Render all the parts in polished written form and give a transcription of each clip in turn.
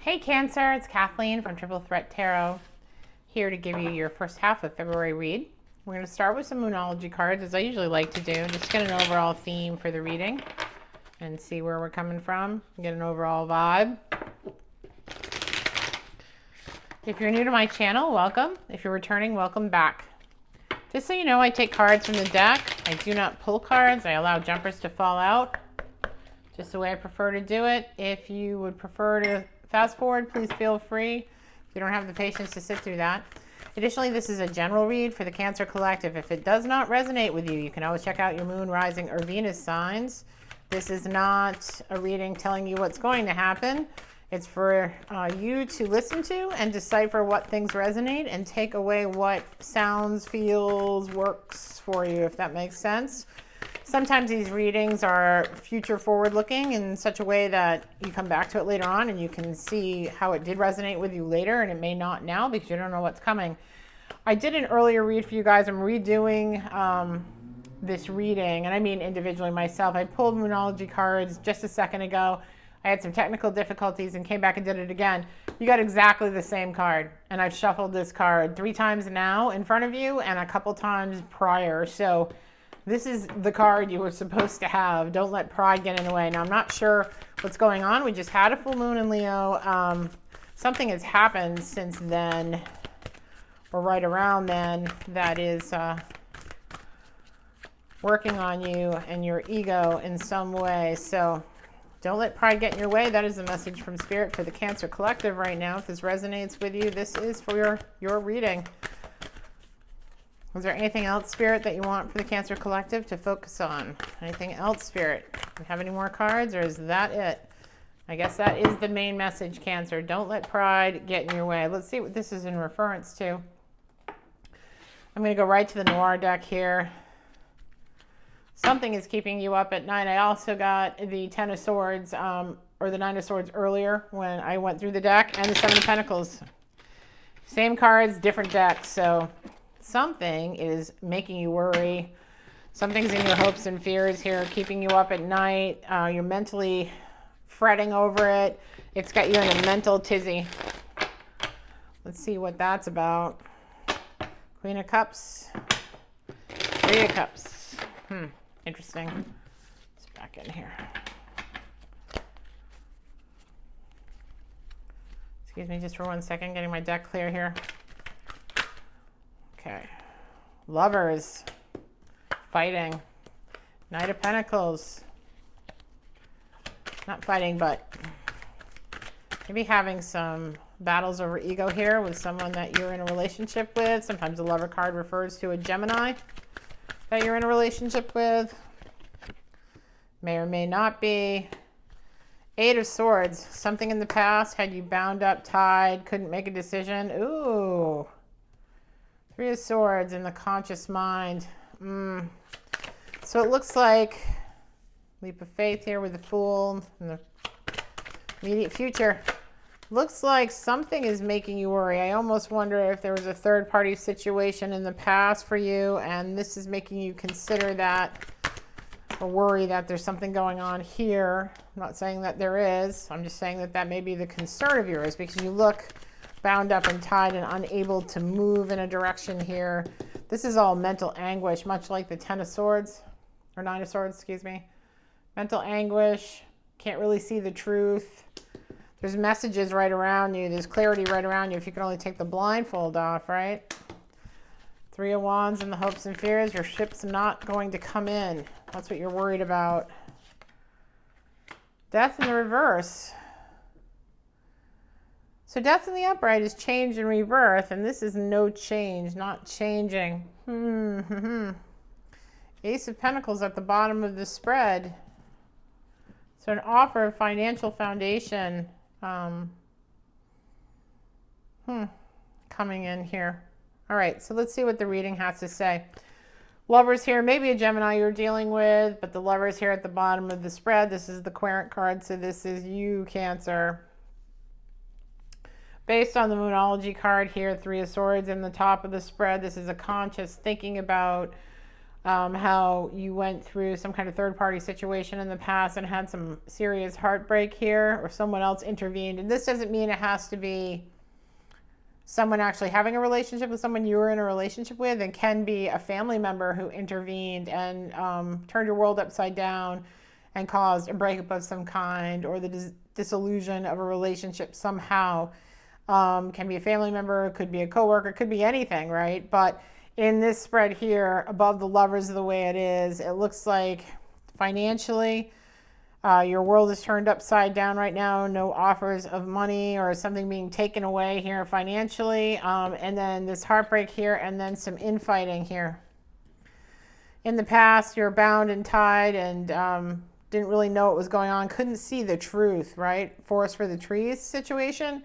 Hey Cancer, it's Kathleen from Triple Threat Tarot, here to give you your first half of February read. We're going to start with some Moonology cards, as I usually like to do, just get an overall theme for the reading and see where we're coming from, get an overall vibe. If you're new to my channel, welcome. If you're returning, welcome back. Just so you know, I take cards from the deck. I do not pull cards. I allow jumpers to fall out. Just the way I prefer to do it. If you would prefer to fast forward, please feel free. If you don't have the patience to sit through that. Additionally, this is a general read for the Cancer Collective. If it does not resonate with you, you can always check out your Moon, Rising, or Venus signs. This is not a reading telling you what's going to happen. It's for you to listen to and decipher what things resonate and take away what sounds, feels, works for you, if that makes sense. Sometimes these readings are future forward looking in such a way that you come back to it later on and you can see how it did resonate with you later, and it may not now because you don't know what's coming. I did an earlier read for you guys. I'm redoing this reading, and I mean individually myself. I pulled Moonology cards just a second ago. I had some technical difficulties and came back and did it again. You got exactly the same card, and I've shuffled this card 3 times now in front of you and a couple times prior. So this is the card you were supposed to have. Don't let pride get in the way. Now, I'm not sure what's going on. We just had a full moon in Leo. Something has happened since then, or right around then, that is working on you and your ego in some way. So don't let pride get in your way. That is the message from Spirit for the Cancer Collective right now. If this resonates with you, this is for your reading. Is there anything else, Spirit, that you want for the Cancer Collective to focus on? Anything else, Spirit? Do you have any more cards, or is that it? I guess that is the main message, Cancer. Don't let pride get in your way. Let's see what this is in reference to. I'm going to go right to the Noir deck here. Something is keeping you up at night. I also got the Ten of Swords, or the Nine of Swords earlier when I went through the deck, and the Seven of Pentacles. Same cards, different decks. So something is making you worry. Something's in your hopes and fears here, keeping you up at night. You're mentally fretting over it. It's got you in a mental tizzy. Let's see what that's about. Queen of Cups, Three of Cups. Interesting. It's back in here. Excuse me just for 1 second, getting my deck clear here. Okay. Lovers. Fighting. Knight of Pentacles. Not fighting, but maybe having some battles over ego here with someone that you're in a relationship with. Sometimes the Lover card refers to a Gemini that you're in a relationship with. May or may not be. Eight of Swords. Something in the past had you bound up, tied, couldn't make a decision. Ooh. Three of Swords in the conscious mind. So it looks like leap of faith here with the Fool in the immediate future. Looks like something is making you worry. I almost wonder if there was a third-party situation in the past for you, and this is making you consider that, or worry that there's something going on here. I'm not saying that there is. I'm just saying that that may be the concern of yours, because you look bound up and tied and unable to move in a direction here. This is all mental anguish, much like the Ten of Swords, or Nine of Swords, excuse me. Mental anguish, can't really see the truth. There's messages right around you. There's clarity right around you if you can only take the blindfold off, right? Three of Wands in the hopes and fears. Your ship's not going to come in. That's what you're worried about. Death in the reverse. So death in the upright is change and rebirth, and this is no change, not changing. Ace of Pentacles at the bottom of the spread. So an offer of financial foundation coming in here. All right, so let's see what the reading has to say. Lovers here, maybe a Gemini you're dealing with, but the Lovers here at the bottom of the spread. This is the Querent card, so this is you, Cancer. Based on the Moonology card here, Three of Swords in the top of the spread, this is a conscious thinking about how you went through some kind of third-party situation in the past and had some serious heartbreak here, or someone else intervened. And this doesn't mean it has to be someone actually having a relationship with someone you were in a relationship with, and can be a family member who intervened and turned your world upside down and caused a breakup of some kind, or the dissolution of a relationship somehow. Can be a family member, could be a coworker, could be anything, right? But in this spread here, above the Lovers the way it is, it looks like financially, your world is turned upside down right now. No offers of money or something being taken away here financially. And then this heartbreak here, and then some infighting here. In the past, you're bound and tied and didn't really know what was going on. Couldn't see the truth, right? Forest for the trees situation.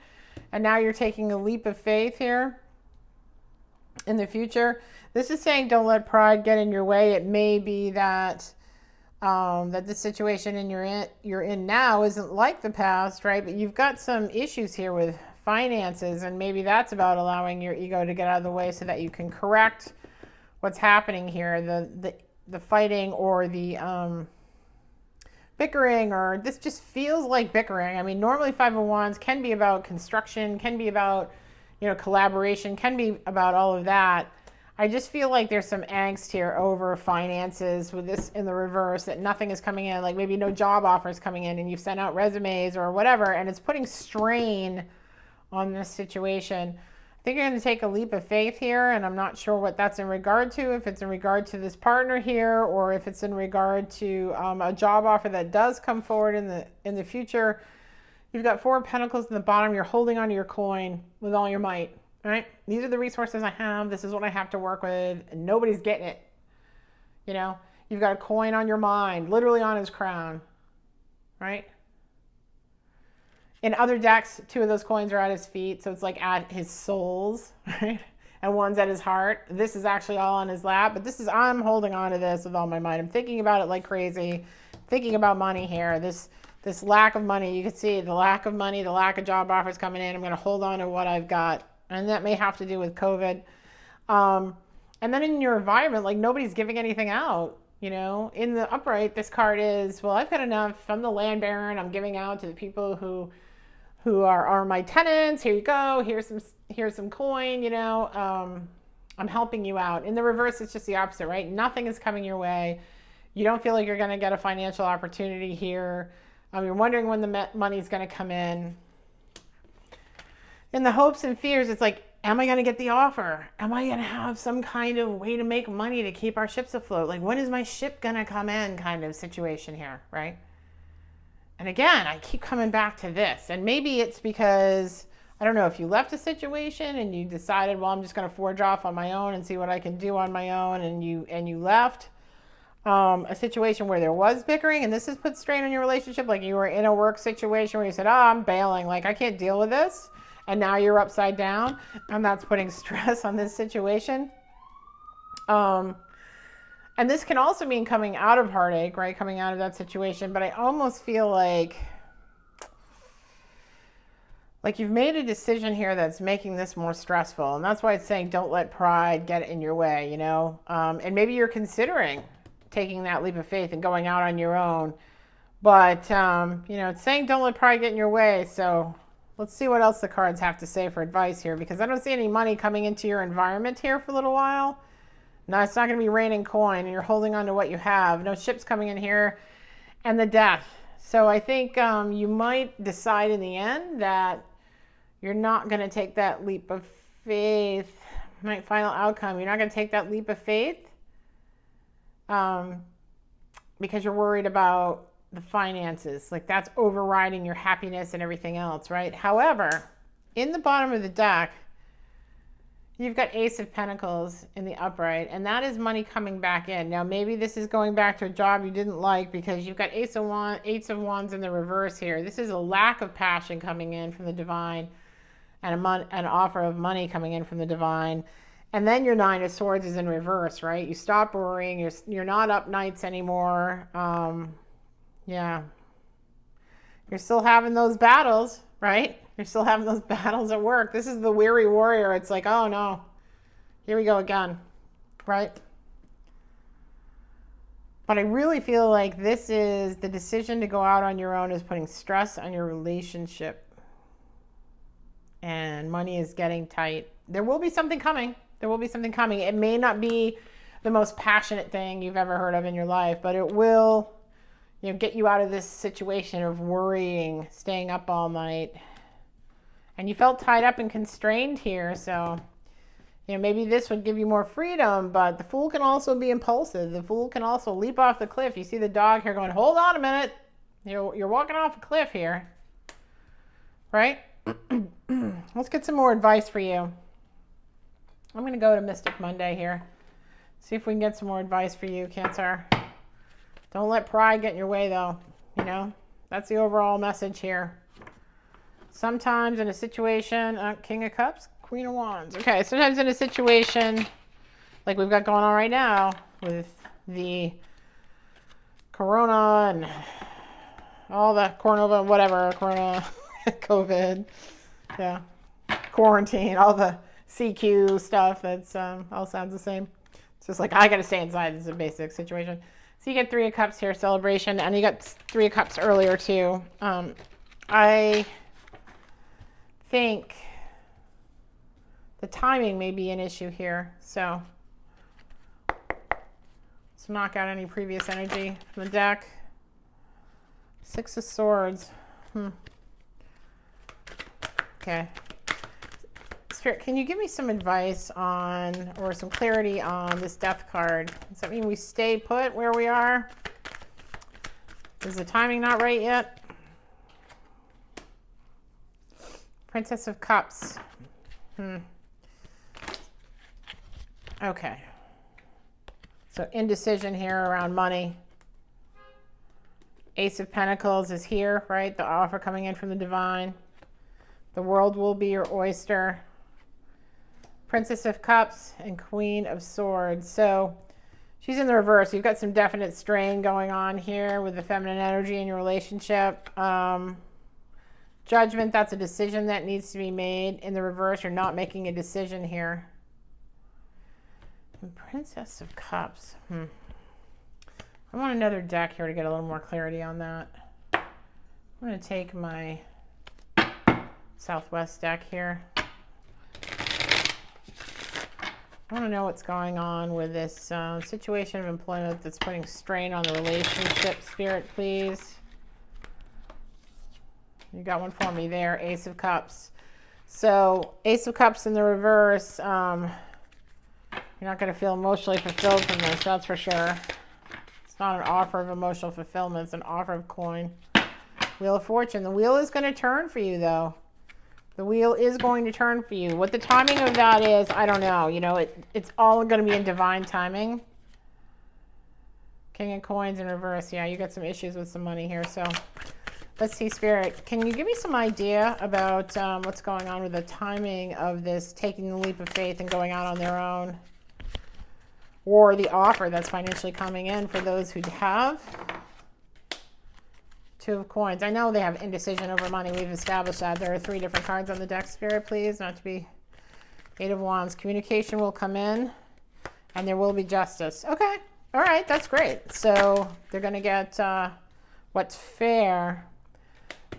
And now you're taking a leap of faith here in the future. This is saying don't let pride get in your way. It may be that that the situation you're in now isn't like the past, right? But you've got some issues here with finances, and maybe that's about allowing your ego to get out of the way so that you can correct what's happening here, the fighting or the bickering, or this just feels like bickering. I mean, normally Five of Wands can be about construction, can be about, you know, collaboration, can be about all of that. I just feel like there's some angst here over finances with this in the reverse, that nothing is coming in, like maybe no job offers coming in and you've sent out resumes or whatever, and it's putting strain on this situation. I think you're going to take a leap of faith here, and I'm not sure what that's in regard to, if it's in regard to this partner here, or if it's in regard to a job offer that does come forward in the future. You've got Four of Pentacles in the bottom. You're holding onto your coin with all your might. All right, these are the resources I have. This is what I have to work with, and nobody's getting it. You know, you've got a coin on your mind, literally on his crown, right? In other decks, two of those coins are at his feet, so it's like at his soles, right? And one's at his heart. This is actually all on his lap, but this is, I'm holding on to this with all my might. I'm thinking about it like crazy, thinking about money here. This lack of money, you can see the lack of money, the lack of job offers coming in. I'm going to hold on to what I've got, and that may have to do with COVID. And then in your environment, like nobody's giving anything out. You know, in the upright, this card is, well, I've got enough. I'm the land baron. I'm giving out to the people who are my tenants. Here you go. Here's some coin, you know. I'm helping you out. In the reverse, it's just the opposite, right? Nothing is coming your way. You don't feel like you're going to get a financial opportunity here. You're wondering when the money's going to come in. In the hopes and fears, it's like, am I going to get the offer? Am I going to have some kind of way to make money to keep our ships afloat? Like, when is my ship going to come in kind of situation here, right? And again, I keep coming back to this. And maybe it's because, I don't know, if you left a situation and you decided, well, I'm just going to forge off on my own and see what I can do on my own, and you left a situation where there was bickering, and this has put strain on your relationship. Like you were in a work situation where you said, oh, I'm bailing, like I can't deal with this. And now you're upside down, and that's putting stress on this situation. And this can also mean coming out of heartache, right? Coming out of that situation. But I almost feel like you've made a decision here that's making this more stressful. And that's why it's saying don't let pride get in your way, you know? And maybe you're considering taking that leap of faith and going out on your own. But, you know, it's saying don't let pride get in your way. So let's see what else the cards have to say for advice here, because I don't see any money coming into your environment here for a little while. No, it's not going to be raining coin, and you're holding on to what you have. No ships coming in here, and the Death. So I think you might decide in the end that you're not going to take that leap of faith. Final outcome, you're not going to take that leap of faith because you're worried about the finances. Like that's overriding your happiness and everything else, right? However, in the bottom of the deck, you've got Ace of Pentacles in the upright, and that is money coming back in. Now, maybe this is going back to a job you didn't like, because you've got Eight of Wands in the reverse here. This is a lack of passion coming in from the divine, and an offer of money coming in from the divine. And then your Nine of Swords is in reverse, right? You stop worrying. You're not up nights anymore. Yeah. You're still having those battles, right? You're still having those battles at work. This is the weary warrior. It's like, oh no, here we go again, right? But I really feel like this is the decision to go out on your own is putting stress on your relationship. And money is getting tight. There will be something coming. There will be something coming. It may not be the most passionate thing you've ever heard of in your life, but it will, get you out of this situation of worrying, staying up all night. And you felt tied up and constrained here, so maybe this would give you more freedom, but the Fool can also be impulsive. The Fool can also leap off the cliff. You see the dog here going, hold on a minute. You're walking off a cliff here, right? Let's get some more advice for you. I'm going to go to Mystic Monday here. See if we can get some more advice for you, Cancer. Don't let pride get in your way, though. That's the overall message here. Sometimes in a situation, King of Cups, Queen of Wands. Okay, sometimes in a situation like we've got going on right now with the Corona and all the Corona, COVID, quarantine, all the CQ stuff, that's all sounds the same. It's just like, I got to stay inside. This is a basic situation. So you get 3 of Cups here, celebration, and you got 3 of Cups earlier too. I think the timing may be an issue here. So let's knock out any previous energy from the deck. 6 of Swords. Okay. Spirit, can you give me some advice on, or some clarity on this Death card? Does that mean we stay put where we are? Is the timing not right yet? Princess of Cups. Okay. So indecision here around money. Ace of Pentacles is here, right? The offer coming in from the divine. The world will be your oyster. Princess of Cups and Queen of Swords. So she's in the reverse. You've got some definite strain going on here with the feminine energy in your relationship. Judgment, that's a decision that needs to be made. In the reverse, you're not making a decision here. And Princess of Cups. I want another deck here to get a little more clarity on that. I'm going to take my Southwest deck here. I want to know what's going on with this situation of employment that's putting strain on the relationship. Spirit, please. You got one for me there, Ace of Cups. So Ace of Cups in the reverse. You're not going to feel emotionally fulfilled from this, that's for sure. It's not an offer of emotional fulfillment. It's an offer of coin. Wheel of Fortune. The wheel is going to turn for you, though. The wheel is going to turn for you. What the timing of that is, I don't know. It's all going to be in divine timing. King of Coins in reverse. Yeah, you got some issues with some money here. So let's see, Spirit. Can you give me some idea about what's going on with the timing of this taking the leap of faith and going out on their own? Or the offer that's financially coming in for those who have? 2 of Coins. I know they have indecision over money. We've established that. There are 3 different cards on the deck, Spirit, please. Not to be 8 of Wands. Communication will come in and there will be justice. Okay. All right. That's great. So they're going to get what's fair.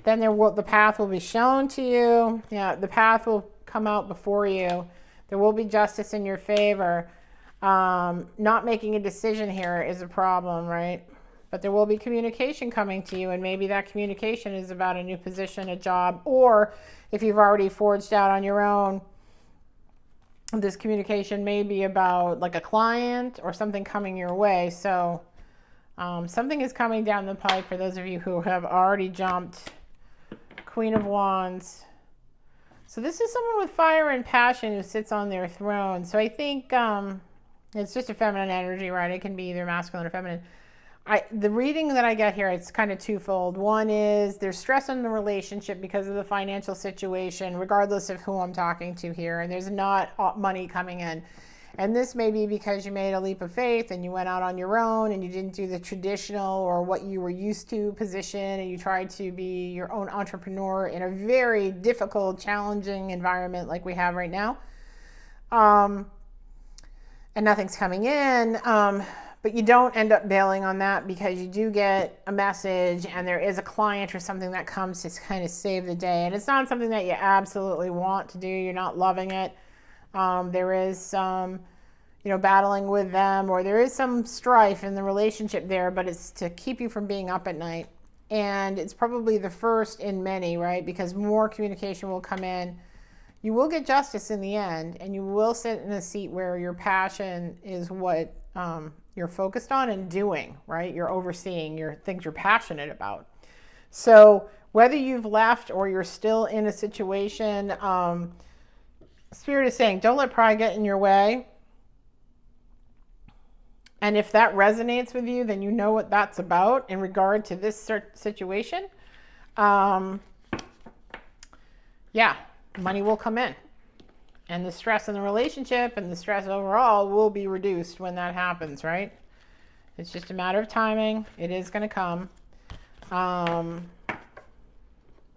Then the path will be shown to you. Yeah, the path will come out before you. There will be justice in your favor. Not making a decision here is a problem, right? But there will be communication coming to you, and maybe that communication is about a new position, a job, or if you've already forged out on your own, this communication may be about like a client or something coming your way. So something is coming down the pipe for those of you who have already jumped. Queen of Wands. So this is someone with fire and passion who sits on their throne. So I think it's just a feminine energy, right? It can be either masculine or feminine. The reading that I get here, it's kind of twofold. One is there's stress in the relationship because of the financial situation, regardless of who I'm talking to here, and there's not money coming in. And this may be because you made a leap of faith and you went out on your own and you didn't do the traditional or what you were used to position, and you tried to be your own entrepreneur in a very difficult, challenging environment like we have right now. And nothing's coming in. But you don't end up bailing on that because you do get a message and there is a client or something that comes to kind of save the day. And it's not something that you absolutely want to do. You're not loving it. There is some, battling with them, or there is some strife in the relationship there, but it's to keep you from being up at night. And it's probably the first in many, right? Because more communication will come in. You will get justice in the end, and you will sit in a seat where your passion is what you're focused on and doing, right? You're overseeing your things you're passionate about. So whether you've left or you're still in a situation, Spirit is saying, don't let pride get in your way. And if that resonates with you, then you know what that's about in regard to this situation. Yeah, money will come in. And the stress in the relationship and the stress overall will be reduced when that happens, right? It's just a matter of timing. It is going to come. But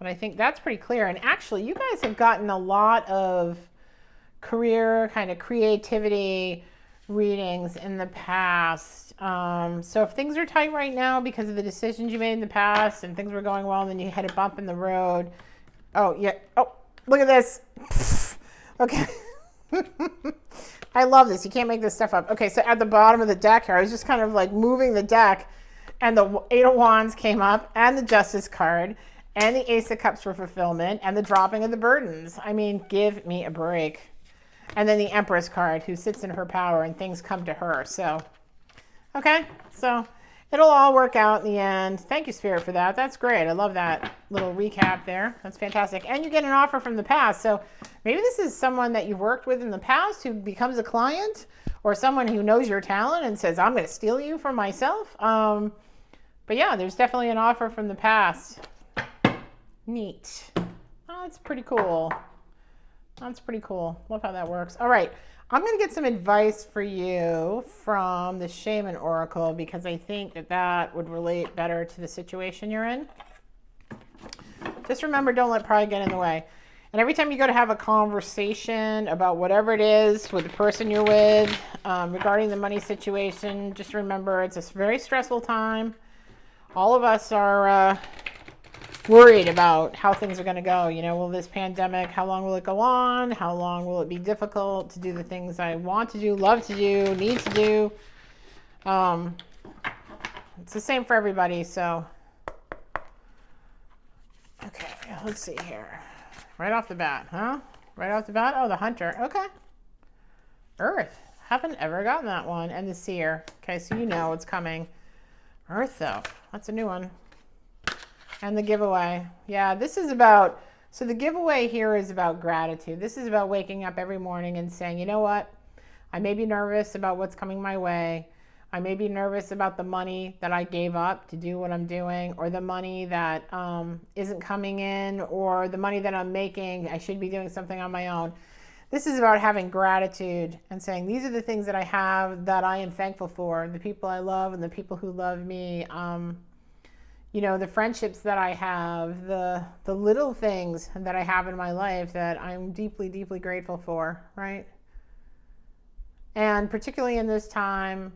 I think that's pretty clear. And actually, you guys have gotten a lot of career kind of creativity readings in the past. So if things are tight right now because of the decisions you made in the past and things were going well and then you had a bump in the road. Oh, yeah. Oh, look at this. Okay. I love this. You can't make this stuff up. Okay, so at the bottom of the deck here, I was just kind of like moving the deck, and the Eight of Wands came up, and the Justice card, and the Ace of Cups for fulfillment, and the dropping of the burdens. I mean, give me a break. And then the Empress card, who sits in her power, and things come to her. So, okay, so it'll all work out in the end. Thank you, Spirit, for that. That's great. I love that little recap there. That's fantastic. And you get an offer from the past. So maybe this is someone that you've worked with in the past who becomes a client, or someone who knows your talent and says, I'm going to steal you for myself. But yeah, there's definitely an offer from the past. Neat. Oh, that's pretty cool. That's pretty cool. Love how that works. All right. I'm going to get some advice for you from the Shaman Oracle because I think that would relate better to the situation you're in. Just remember, don't let pride get in the way. And every time you go to have a conversation about whatever it is with the person you're with regarding the money situation, just remember it's a very stressful time. All of us are worried about how things are going to go. Will this pandemic, how long will it go on? How long will it be difficult to do the things I want to do, love to do, need to do? It's the same for everybody. So, okay, let's see here. Right off the bat, huh? Right off the bat? Oh, the Hunter. Okay. Earth. Haven't ever gotten that one. And the Seer. Okay, so you know it's coming. Earth, though. That's a new one. And the giveaway. Yeah, this is about, so the giveaway here is about gratitude. This is about waking up every morning and saying, you know what? I may be nervous about what's coming my way. I may be nervous about the money that I gave up to do what I'm doing, or the money that isn't coming in, or the money that I'm making. I should be doing something on my own. This is about having gratitude and saying, these are the things that I have that I am thankful for, the people I love and the people who love me. The friendships that I have, the little things that I have in my life that I'm deeply, deeply grateful for, right? And particularly in this time,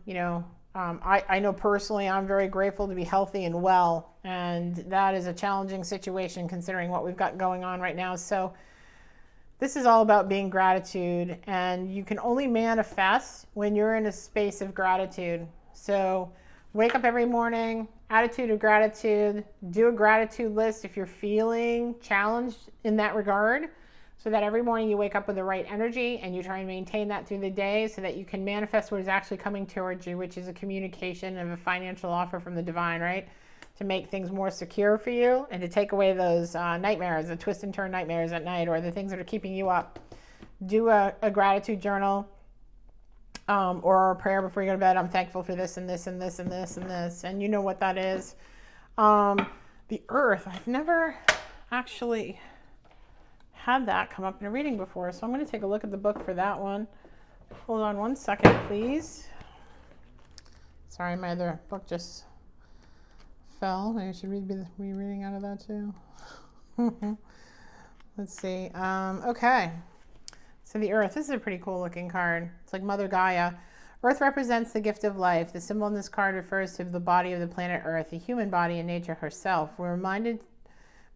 I know personally I'm very grateful to be healthy and well, and that is a challenging situation considering what we've got going on right now. So this is all about being gratitude, and you can only manifest when you're in a space of gratitude. So wake up every morning, attitude of gratitude, do a gratitude list if you're feeling challenged in that regard, so that every morning you wake up with the right energy and you try and maintain that through the day so that you can manifest what is actually coming towards you, which is a communication of a financial offer from the divine, right? To make things more secure for you and to take away those nightmares, the twist and turn nightmares at night, or the things that are keeping you up. Do a gratitude journal. Or a prayer before you go to bed. I'm thankful for this and this and this and this and this. And you know what that is. The Earth. I've never actually had that come up in a reading before. So I'm going to take a look at the book for that one. Hold on one second, please. Sorry, my other book just fell. Maybe I should be reading out of that too. Let's see. Okay. So the Earth, this is a pretty cool looking card. It's like Mother Gaia. Earth represents the gift of life. The symbol in this card refers to the body of the planet Earth, the human body, and nature herself. We're reminded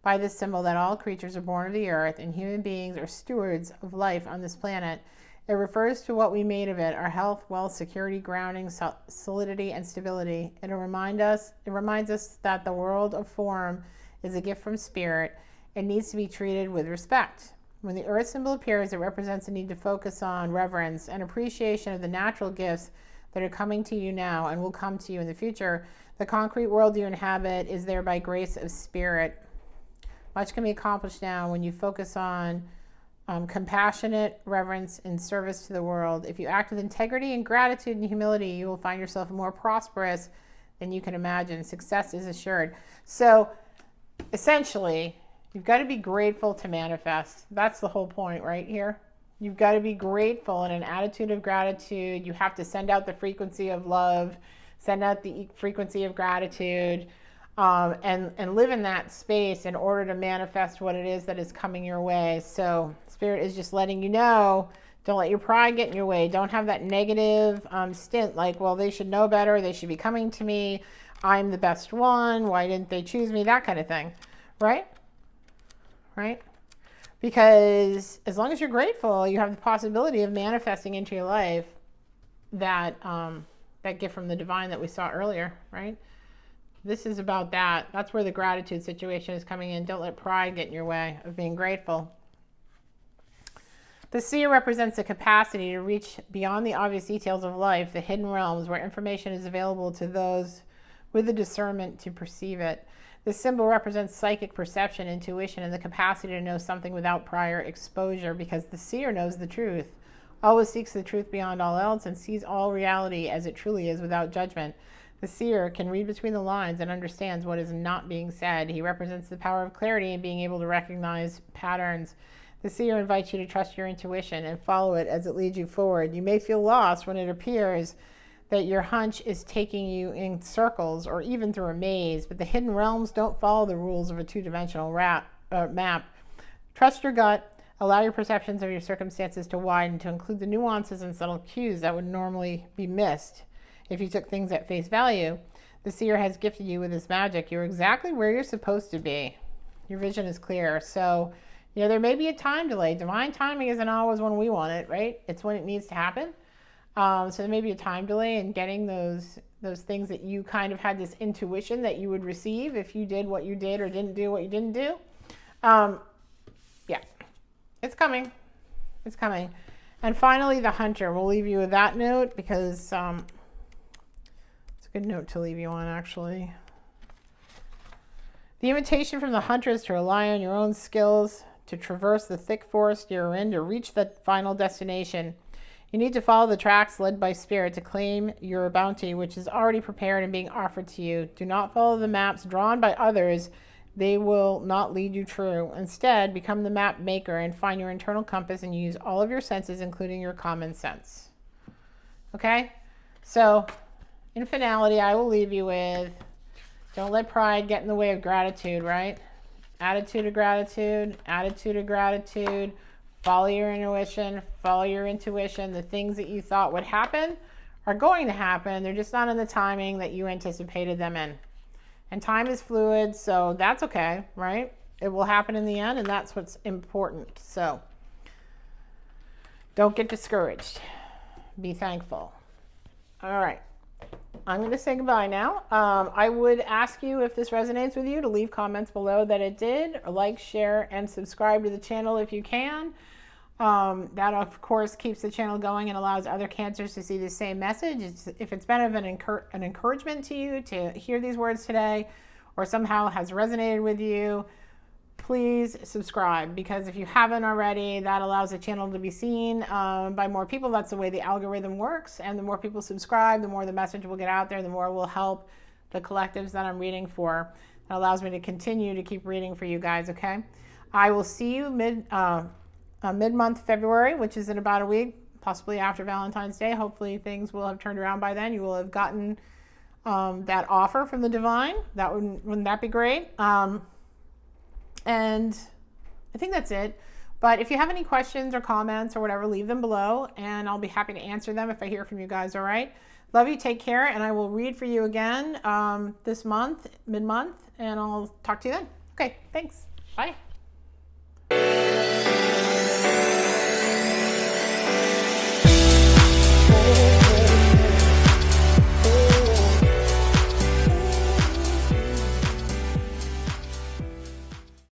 by this symbol that all creatures are born of the earth, and human beings are stewards of life on this planet. It refers to what we made of it: our health, wealth, security, grounding, solidity, and stability. It reminds us that the world of form is a gift from spirit and needs to be treated with respect. When the earth symbol appears, it represents a need to focus on reverence and appreciation of the natural gifts that are coming to you now and will come to you in the future. The concrete world you inhabit is there by grace of spirit. Much can be accomplished now when you focus on compassionate reverence and service to the world. If you act with integrity and gratitude and humility, you will find yourself more prosperous than you can imagine. Success is assured. So essentially, you've got to be grateful to manifest. That's the whole point right here. You've got to be grateful in an attitude of gratitude. You have to send out the frequency of love, send out the frequency of gratitude, and live in that space in order to manifest what it is that is coming your way. So Spirit is just letting you know, don't let your pride get in your way. Don't have that negative stint like, well, they should know better. They should be coming to me. I'm the best one. Why didn't they choose me? That kind of thing, right? Right? Because as long as you're grateful, you have the possibility of manifesting into your life that that gift from the divine that we saw earlier, right? This is about that. That's where the gratitude situation is coming in. Don't let pride get in your way of being grateful. The seer represents the capacity to reach beyond the obvious details of life, the hidden realms where information is available to those with the discernment to perceive it. This symbol represents psychic perception, intuition, and the capacity to know something without prior exposure, because the seer knows the truth, always seeks the truth beyond all else, and sees all reality as it truly is without judgment. The seer can read between the lines and understands what is not being said. He represents the power of clarity and being able to recognize patterns. The seer invites you to trust your intuition and follow it as it leads you forward. You may feel lost when it appears that your hunch is taking you in circles or even through a maze, but the hidden realms don't follow the rules of a two-dimensional map. Trust your gut. Allow your perceptions of your circumstances to widen, to include the nuances and subtle cues that would normally be missed if you took things at face value. The seer has gifted you with this magic. You're exactly where you're supposed to be. Your vision is clear. So, there may be a time delay. Divine timing isn't always when we want it, right? It's when it needs to happen. So there may be a time delay in getting those things that you kind of had this intuition that you would receive if you did what you did or didn't do what you didn't do. Yeah, it's coming. It's coming. And finally, the hunter. We'll leave you with that note because it's a good note to leave you on, actually. The invitation from the hunter is to rely on your own skills to traverse the thick forest you're in to reach the final destination. You need to follow the tracks led by spirit to claim your bounty, which is already prepared and being offered to you. Do not follow the maps drawn by others. They will not lead you true. Instead, become the map maker and find your internal compass and use all of your senses, including your common sense. Okay? So, in finality, I will leave you with, don't let pride get in the way of gratitude, right? Attitude of gratitude, attitude of gratitude. Follow your intuition, follow your intuition. The things that you thought would happen are going to happen. They're just not in the timing that you anticipated them in. And time is fluid, so that's okay, right? It will happen in the end, and that's what's important. So don't get discouraged. Be thankful. All right. I'm going to say goodbye now. I would ask you, if this resonates with you, to leave comments below that it did, or like, share, and subscribe to the channel if you can. That, of course, keeps the channel going and allows other cancers to see the same message. If it's been of an encouragement to you to hear these words today, or somehow has resonated with you, please subscribe, because if you haven't already, that allows the channel to be seen by more people. That's the way the algorithm works, and the more people subscribe, the more the message will get out there, the more it will help the collectives that I'm reading for. That allows me to continue to keep reading for you guys, okay? I will see you mid-month February, which is in about a week, possibly after Valentine's Day. Hopefully things will have turned around by then. You will have gotten that offer from the divine. Wouldn't that be great? And I think that's it. But if you have any questions or comments or whatever, leave them below and I'll be happy to answer them if I hear from you guys, all right? Love you, take care, and I will read for you again this month, mid-month, and I'll talk to you then. Okay, thanks. Bye.